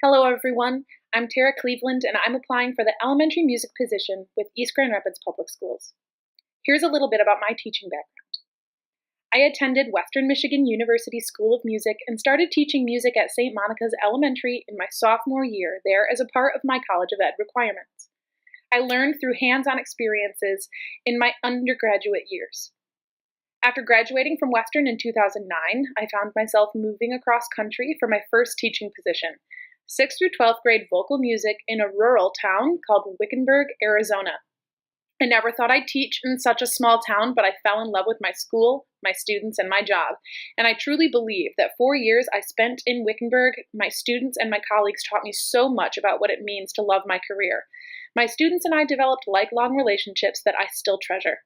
Hello everyone, I'm Tara Cleveland and I'm applying for the elementary music position with East Grand Rapids Public Schools. Here's a little bit about my teaching background. I attended Western Michigan University School of Music and started teaching music at St. Monica's Elementary in my sophomore year there as a part of my College of Ed requirements. I learned through hands-on experiences in my undergraduate years. After graduating from Western in 2009, I found myself moving across country for my first teaching position, 6th through 12th grade vocal music in a rural town called Wickenburg, Arizona. I never thought I'd teach in such a small town, but I fell in love with my school, my students, and my job. And I truly believe that 4 years I spent in Wickenburg, my students and my colleagues taught me so much about what it means to love my career. My students and I developed lifelong relationships that I still treasure.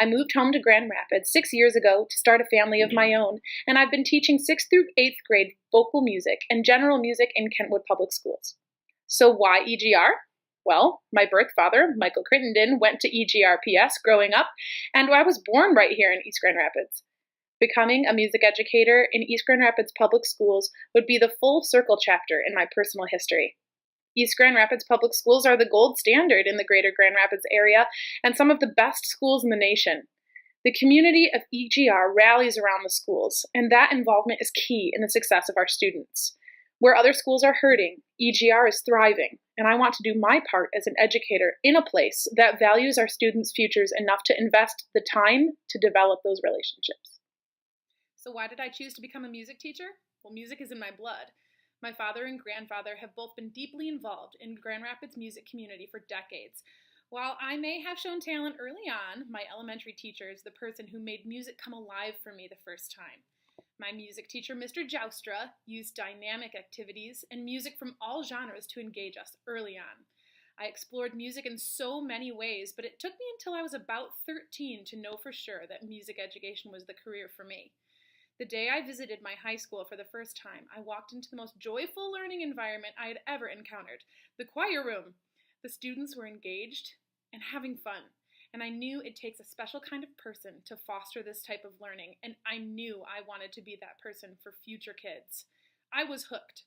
I moved home to Grand Rapids 6 years ago to start a family of my own, and I've been teaching 6th through 8th grade vocal music and general music in Kentwood Public Schools. So why EGR? Well, my birth father, Michael Crittenden, went to EGRPS growing up, and I was born right here in East Grand Rapids. Becoming a music educator in East Grand Rapids Public Schools would be the full circle chapter in my personal history. East Grand Rapids Public Schools are the gold standard in the greater Grand Rapids area and some of the best schools in the nation. The community of EGR rallies around the schools, and that involvement is key in the success of our students. Where other schools are hurting, EGR is thriving, and I want to do my part as an educator in a place that values our students' futures enough to invest the time to develop those relationships. So why did I choose to become a music teacher? Well, music is in my blood. My father and grandfather have both been deeply involved in Grand Rapids music community for decades. While I may have shown talent early on, my elementary teacher is the person who made music come alive for me the first time. My music teacher, Mr. Joustra, used dynamic activities and music from all genres to engage us early on. I explored music in so many ways, but it took me until I was about 13 to know for sure that music education was the career for me. The day I visited my high school for the first time, I walked into the most joyful learning environment I had ever encountered, the choir room. The students were engaged and having fun, and I knew it takes a special kind of person to foster this type of learning, and I knew I wanted to be that person for future kids. I was hooked.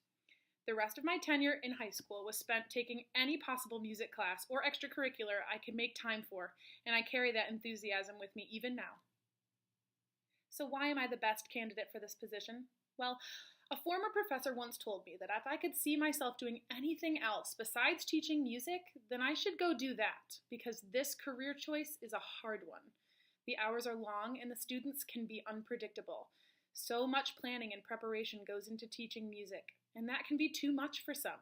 The rest of my tenure in high school was spent taking any possible music class or extracurricular I could make time for, and I carry that enthusiasm with me even now. So why am I the best candidate for this position? Well, a former professor once told me that if I could see myself doing anything else besides teaching music, then I should go do that, because this career choice is a hard one. The hours are long and the students can be unpredictable. So much planning and preparation goes into teaching music, and that can be too much for some.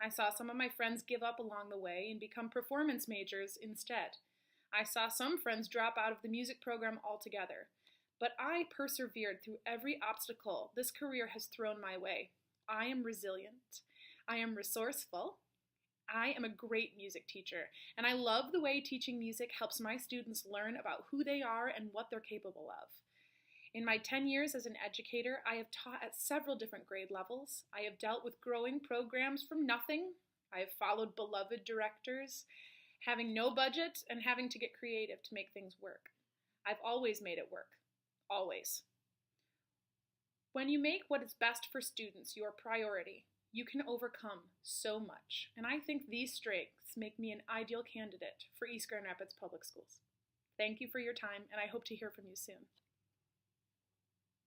I saw some of my friends give up along the way and become performance majors instead. I saw some friends drop out of the music program altogether. But I persevered through every obstacle this career has thrown my way. I am resilient. I am resourceful. I am a great music teacher, and I love the way teaching music helps my students learn about who they are and what they're capable of. In my 10 years as an educator, I have taught at several different grade levels. I have dealt with growing programs from nothing. I have followed beloved directors, having no budget and having to get creative to make things work. I've always made it work. Always. When you make what is best for students your priority, you can overcome so much. And I think these strengths make me an ideal candidate for East Grand Rapids Public Schools. Thank you for your time, and I hope to hear from you soon.